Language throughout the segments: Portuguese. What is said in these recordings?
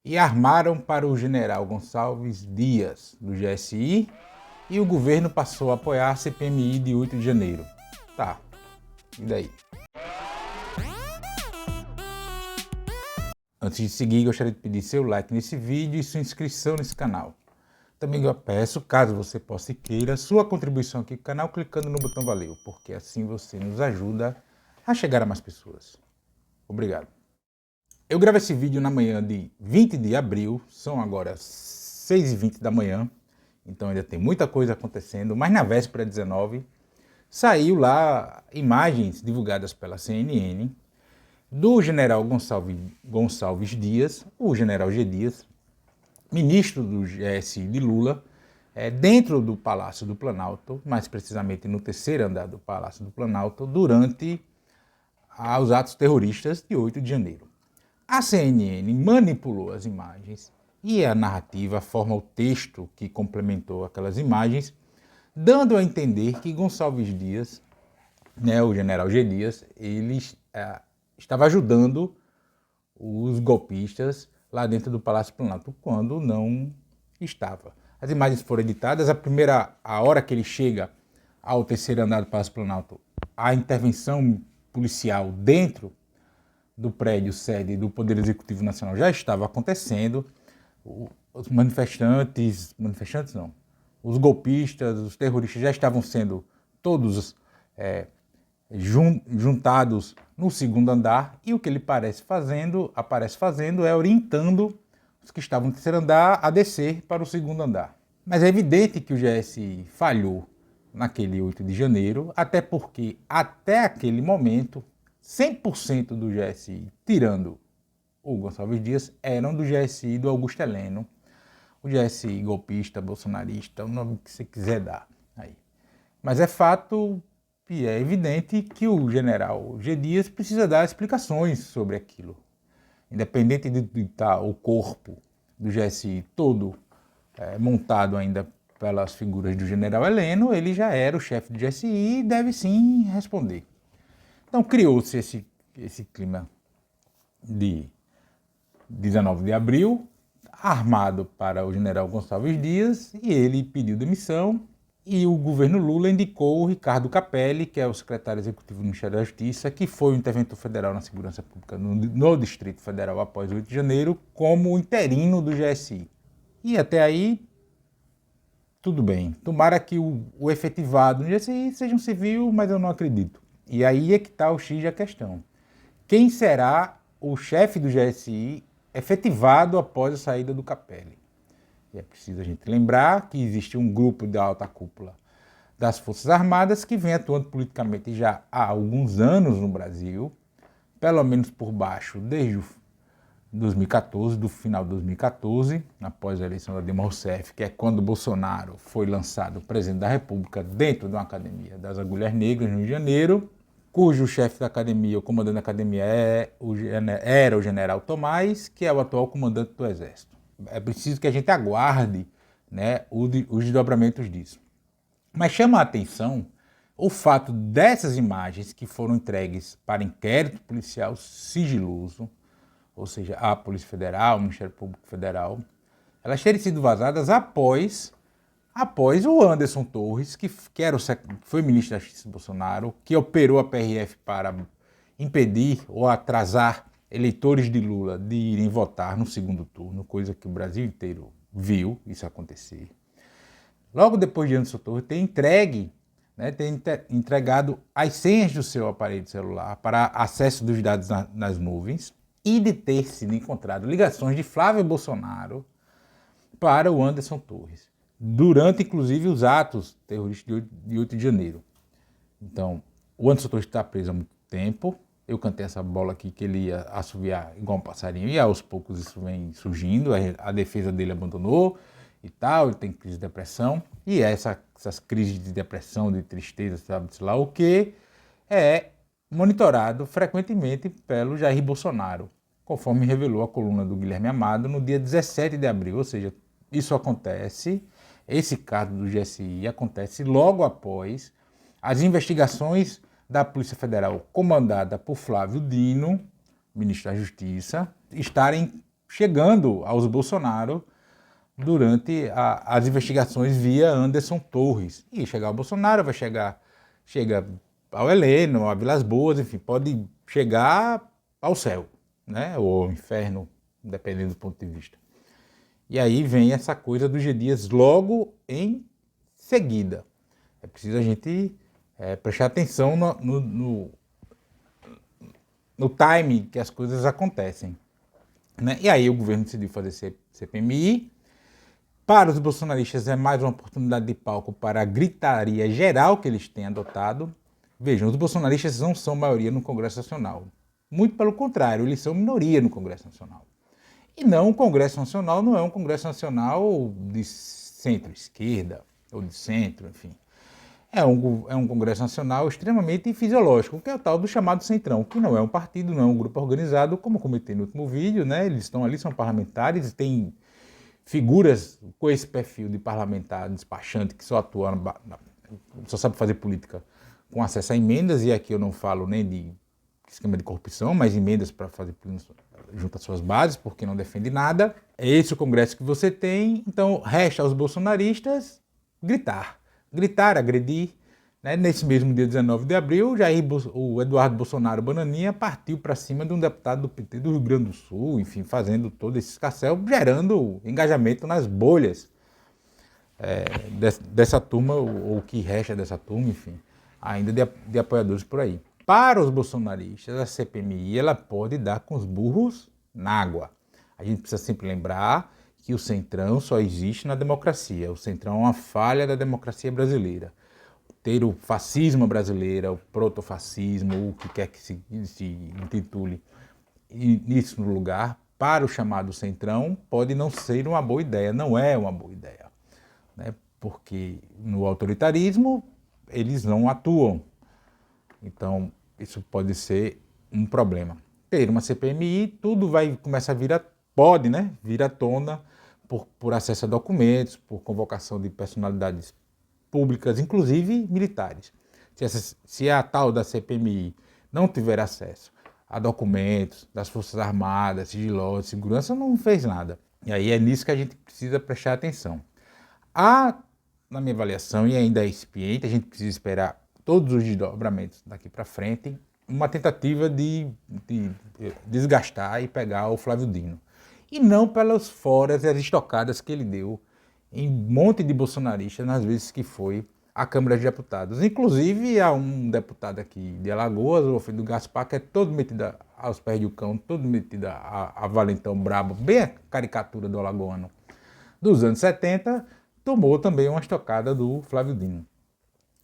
e armaram para o general Gonçalves Dias, do GSI, e o governo passou a apoiar a CPMI de 8 de janeiro. Tá, e daí? Antes de seguir, gostaria de pedir seu like nesse vídeo e sua inscrição nesse canal. Também eu peço, caso você possa e queira, sua contribuição aqui no canal clicando no botão valeu, porque assim você nos ajuda a chegar a mais pessoas. Obrigado. Eu gravo esse vídeo na manhã de 20 de abril, são agora 6h20 da manhã, então ainda tem muita coisa acontecendo, mas na véspera 19, saiu lá imagens divulgadas pela CNN do general Gonçalves Dias, o general G. Dias, ministro do GSI de Lula, dentro do Palácio do Planalto, mais precisamente no terceiro andar do Palácio do Planalto, durante os atos terroristas de 8 de janeiro. A CNN manipulou as imagens e a narrativa forma o texto que complementou aquelas imagens, dando a entender que Gonçalves Dias, o general G. Dias, ele estava ajudando os golpistas lá dentro do Palácio Planalto, quando não estava. As imagens foram editadas, a hora que ele chega ao terceiro andar do Palácio Planalto, a intervenção policial dentro do prédio sede do Poder Executivo Nacional já estava acontecendo, os os golpistas, os terroristas já estavam sendo todos juntados no segundo andar, e o que ele aparece fazendo é orientando os que estavam no terceiro andar a descer para o segundo andar. Mas é evidente que o GSI falhou naquele 8 de janeiro, até porque até aquele momento 100% do GSI, tirando o Gonçalves Dias, eram do GSI do Augusto Heleno, o GSI golpista, bolsonarista, o nome que você quiser dar aí. Mas é fato e é evidente que o general G. Dias precisa dar explicações sobre aquilo. Independente de estar o corpo do GSI todo montado ainda pelas figuras do general Heleno, ele já era o chefe do GSI e deve sim responder. Então criou-se esse clima de 19 de abril, armado para o general Gonçalves Dias, e ele pediu demissão, e o governo Lula indicou o Ricardo Capelli, que é o secretário executivo do Ministério da Justiça, que foi o interventor federal na segurança pública no Distrito Federal após 8 de janeiro, como interino do GSI. E até aí, tudo bem. Tomara que o efetivado no GSI seja um civil, mas eu não acredito. E aí é que está o X da questão. Quem será o chefe do GSI efetivado após a saída do Capelli? E é preciso a gente lembrar que existe um grupo de alta cúpula das Forças Armadas que vem atuando politicamente já há alguns anos no Brasil, pelo menos por baixo desde 2014, do final de 2014, após a eleição da Dilma Rousseff, que é quando Bolsonaro foi lançado presidente da República dentro de uma academia das Agulhas Negras, no Rio de Janeiro, cujo chefe da academia, o comandante da academia era o general Tomás, que é o atual comandante do Exército. É preciso que a gente aguarde os desdobramentos disso. Mas chama a atenção o fato dessas imagens que foram entregues para inquérito policial sigiloso, ou seja, a Polícia Federal, o Ministério Público Federal, elas terem sido vazadas após o Anderson Torres, que foi ministro da Justiça do Bolsonaro, que operou a PRF para impedir ou atrasar eleitores de Lula de irem votar no segundo turno, coisa que o Brasil inteiro viu isso acontecer. Logo depois de Anderson Torres ter entregado as senhas do seu aparelho celular para acesso dos dados nas nuvens e de ter sido encontrado ligações de Flávio Bolsonaro para o Anderson Torres, durante inclusive os atos terroristas de 8 de janeiro. Então, o Anderson Torres está preso há muito tempo. Eu cantei essa bola aqui que ele ia assoviar igual um passarinho, e aos poucos isso vem surgindo, a defesa dele abandonou e tal, ele tem crise de depressão, e essas crises de depressão, de tristeza, sabe lá o que, é monitorado frequentemente pelo Jair Bolsonaro, conforme revelou a coluna do Guilherme Amado no dia 17 de abril, ou seja, isso acontece, esse caso do GSI acontece logo após as investigações da Polícia Federal, comandada por Flávio Dino, ministro da Justiça, estarem chegando aos Bolsonaro durante as investigações via Anderson Torres. E chegar ao Bolsonaro, chega ao Heleno, a Vilas Boas, enfim, pode chegar ao céu, né? Ou ao inferno, dependendo do ponto de vista. E aí vem essa coisa do G. Dias logo em seguida. É preciso a gente prestar atenção no timing que as coisas acontecem, né? E aí o governo decidiu fazer CPMI. Para os bolsonaristas é mais uma oportunidade de palco para a gritaria geral que eles têm adotado. Vejam, os bolsonaristas não são maioria no Congresso Nacional. Muito pelo contrário, eles são minoria no Congresso Nacional. E não, o Congresso Nacional não é um Congresso Nacional de centro-esquerda ou de centro, enfim. É um Congresso Nacional extremamente fisiológico, que é o tal do chamado Centrão, que não é um partido, não é um grupo organizado, como eu comentei no último vídeo, né? Eles estão ali, são parlamentares, têm figuras com esse perfil de parlamentar despachante que só atua, só sabe fazer política com acesso a emendas, e aqui eu não falo nem de esquema de corrupção, mas emendas para fazer junto às suas bases, porque não defende nada. É esse o Congresso que você tem, então resta aos bolsonaristas gritar, agredir. Né? Nesse mesmo dia 19 de abril, o Eduardo Bolsonaro Bananinha partiu para cima de um deputado do PT do Rio Grande do Sul, enfim, fazendo todo esse escarcéu, gerando engajamento nas bolhas dessa turma, ou que resta dessa turma, enfim, ainda de apoiadores por aí. Para os bolsonaristas, a CPMI ela pode dar com os burros na água. A gente precisa sempre lembrar que o Centrão só existe na democracia. O Centrão é uma falha da democracia brasileira. Ter o fascismo brasileiro, o protofascismo, o que quer que se intitule isso no lugar, para o chamado Centrão, pode não ser uma boa ideia, não é uma boa ideia. Né? Porque no autoritarismo eles não atuam. Então, isso pode ser um problema. Ter uma CPMI, tudo vai começar a pode, né, vir à tona por acesso a documentos, por convocação de personalidades públicas, inclusive militares. Se a tal da CPMI não tiver acesso a documentos das Forças Armadas, sigilosos, segurança, não fez nada. E aí é nisso que a gente precisa prestar atenção. Na minha avaliação, e ainda é incipiente, a gente precisa esperar todos os desdobramentos daqui para frente, uma tentativa de desgastar e pegar o Flávio Dino. E não pelas foras e as estocadas que ele deu em um monte de bolsonaristas nas vezes que foi à Câmara de Deputados. Inclusive, há um deputado aqui de Alagoas, o Alfredo Gaspar, que é todo metido aos pés do cão, todo metido a valentão brabo, bem a caricatura do alagoano dos anos 70, tomou também uma estocada do Flávio Dino.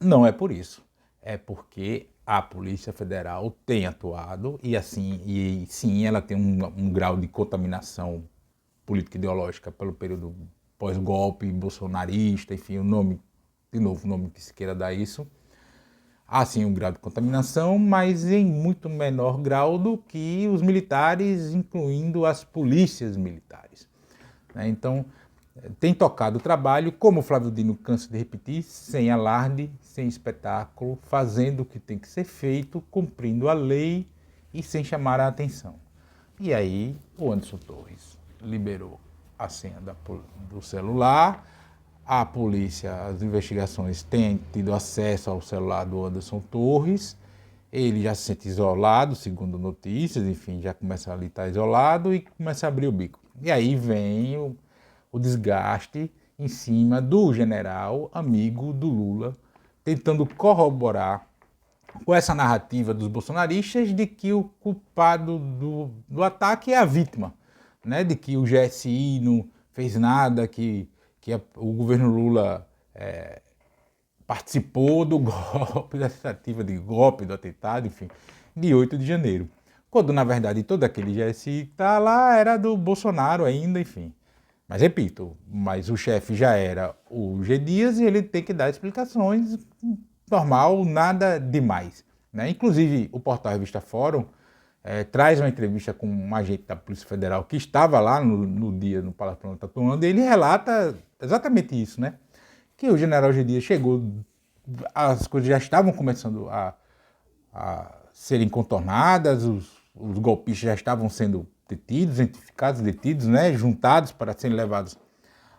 Não é por isso. É porque a Polícia Federal tem atuado e sim, ela tem um grau de contaminação política ideológica pelo período pós-golpe, bolsonarista, enfim, o nome que se queira dar isso. Há sim um grau de contaminação, mas em muito menor grau do que os militares, incluindo as polícias militares. Então, tem tocado o trabalho, como o Flávio Dino cansa de repetir, sem alarde, sem espetáculo, fazendo o que tem que ser feito, cumprindo a lei e sem chamar a atenção. E aí o Anderson Torres liberou a senha do celular, a polícia, as investigações têm tido acesso ao celular do Anderson Torres, ele já se sente isolado, segundo notícias, enfim, já começa ali a estar isolado e começa a abrir o bico. E aí vem o desgaste em cima do general amigo do Lula, tentando corroborar com essa narrativa dos bolsonaristas de que o culpado do ataque é a vítima, né? De que o GSI não fez nada, que o governo Lula participou do golpe, da tentativa de golpe, do atentado, enfim, de 8 de janeiro. Quando, na verdade, todo aquele GSI que está lá era do Bolsonaro ainda, enfim. Mas, repito, o chefe já era o G. Dias e ele tem que dar explicações, normal, nada demais. Né? Inclusive, o portal Revista Fórum traz uma entrevista com um agente da Polícia Federal que estava lá no dia no Palácio Planalto atuando, e ele relata exatamente isso, né? Que o general G. Dias chegou, as coisas já estavam começando a serem contornadas, os golpistas já estavam sendo detidos, identificados, detidos, né, juntados para serem levados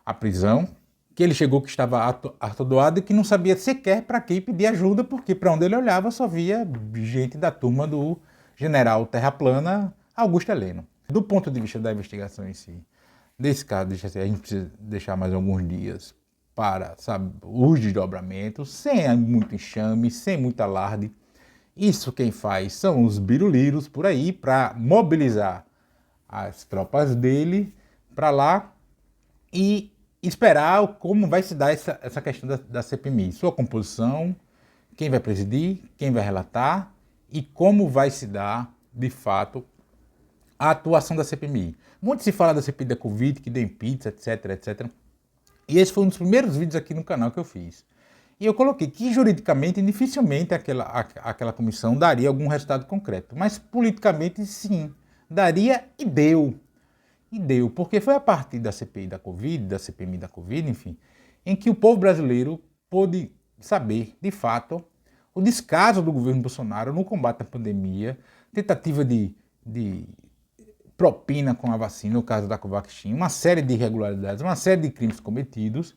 à prisão, que ele chegou que estava atordoado e que não sabia sequer para quem pedir ajuda, porque para onde ele olhava só via gente da turma do general Terra Plana, Augusto Heleno. Do ponto de vista da investigação em si, desse caso, a gente precisa deixar mais alguns dias para, sabe, os desdobramentos, sem muito enxame, sem muito alarde. Isso quem faz são os biruliros por aí para mobilizar as tropas dele para lá e esperar como vai se dar essa questão da CPMI, sua composição, quem vai presidir, quem vai relatar e como vai se dar, de fato, a atuação da CPMI. Muito se fala da CPI da Covid, que deu impeachment, etc, etc. E esse foi um dos primeiros vídeos aqui no canal que eu fiz. E eu coloquei que juridicamente dificilmente aquela comissão daria algum resultado concreto, mas politicamente sim, daria e deu. E deu, porque foi a partir da CPI da Covid, da CPMI da Covid, enfim, em que o povo brasileiro pôde saber, de fato, o descaso do governo Bolsonaro no combate à pandemia, tentativa de propina com a vacina, no caso da Covaxin, uma série de irregularidades, uma série de crimes cometidos,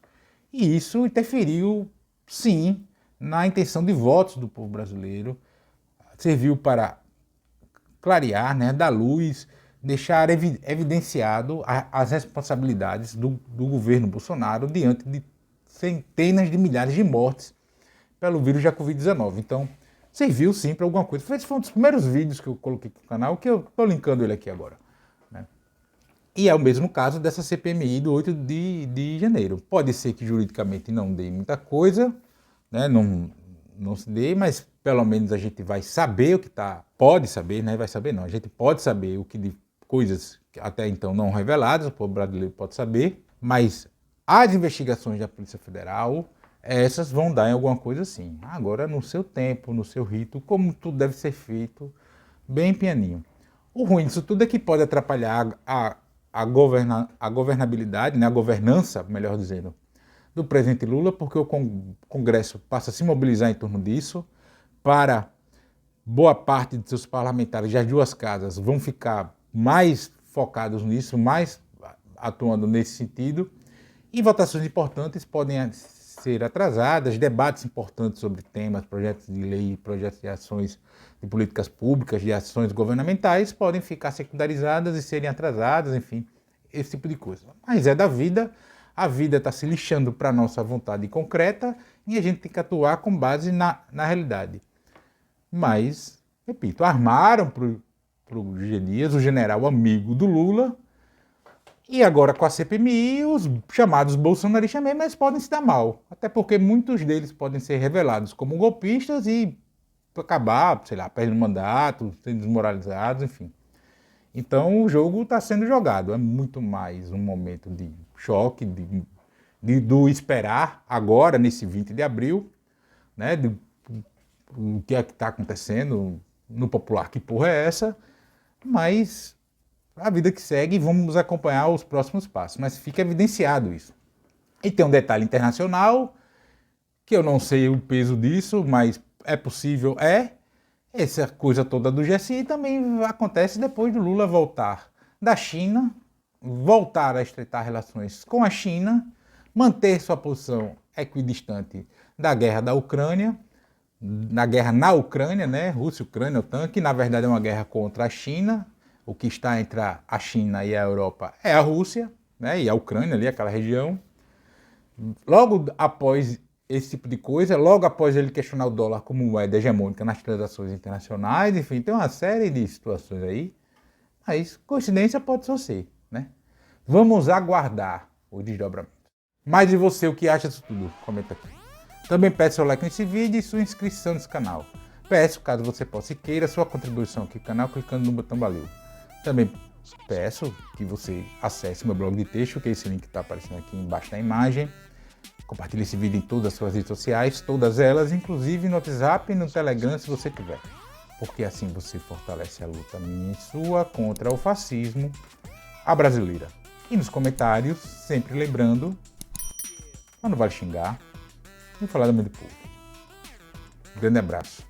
e isso interferiu, sim, na intenção de votos do povo brasileiro, serviu para clarear, né, dar luz, deixar evidenciado as responsabilidades do governo Bolsonaro diante de centenas de milhares de mortes pelo vírus da Covid-19. Então, serviu sim para alguma coisa. Esse foi um dos primeiros vídeos que eu coloquei no canal, que eu estou linkando ele aqui agora. Né? E é o mesmo caso dessa CPMI do 8 de janeiro. Pode ser que juridicamente não dê muita coisa, né? Não se dê, mas pelo menos a gente vai saber o que está... Pode saber, né? Vai saber não. A gente pode saber o que de coisas que até então não reveladas, o povo brasileiro pode saber, mas as investigações da Polícia Federal, essas vão dar em alguma coisa assim. Agora, no seu tempo, no seu rito, como tudo deve ser feito, bem pianinho. O ruim disso tudo é que pode atrapalhar a governabilidade, né, a governança, melhor dizendo, do presidente Lula, porque o Congresso passa a se mobilizar em torno disso, para boa parte de seus parlamentares das duas casas vão ficar mais focados nisso, mais atuando nesse sentido, e votações importantes podem ser atrasadas, debates importantes sobre temas, projetos de lei, projetos de ações de políticas públicas, de ações governamentais, podem ficar secundarizadas e serem atrasadas, enfim, esse tipo de coisa. Mas é da vida, a vida está se lixando para a nossa vontade concreta e a gente tem que atuar com base na realidade. Mas, repito, armaram para o G. Dias, o general amigo do Lula, e agora com a CPMI, os chamados bolsonaristas mesmo, eles podem se dar mal. Até porque muitos deles podem ser revelados como golpistas e acabar, sei lá, perdendo mandato, sendo desmoralizados, enfim. Então o jogo está sendo jogado. É muito mais um momento de choque, do esperar agora, nesse 20 de abril, né, o que é que está acontecendo no popular, que porra é essa, mas a vida que segue, vamos acompanhar os próximos passos, mas fica evidenciado isso. E tem um detalhe internacional, que eu não sei o peso disso, mas é possível, essa coisa toda do GSI também acontece depois do Lula voltar da China, voltar a estreitar relações com a China, manter sua posição equidistante da guerra da Ucrânia, na guerra na Ucrânia, né? Rússia, Ucrânia, OTAN, que na verdade é uma guerra contra a China. O que está entre a China e a Europa é a Rússia, né? E a Ucrânia ali, aquela região. Logo após esse tipo de coisa, logo após ele questionar o dólar como moeda hegemônica nas transações internacionais, enfim, tem uma série de situações aí. Mas coincidência pode só ser, né? Vamos aguardar o desdobramento. Mas e você, o que acha disso tudo? Comenta aqui. Também peço seu like nesse vídeo e sua inscrição nesse canal. Peço, caso você possa e queira, sua contribuição aqui no canal clicando no botão valeu. Também peço que você acesse meu blog de texto, que esse link está aparecendo aqui embaixo da imagem. Compartilhe esse vídeo em todas as suas redes sociais, todas elas, inclusive no WhatsApp e no Telegram, se você tiver. Porque assim você fortalece a luta minha e sua contra o fascismo, a brasileira. E nos comentários, sempre lembrando, mas não vale xingar, e falar do meio do povo. Grande abraço.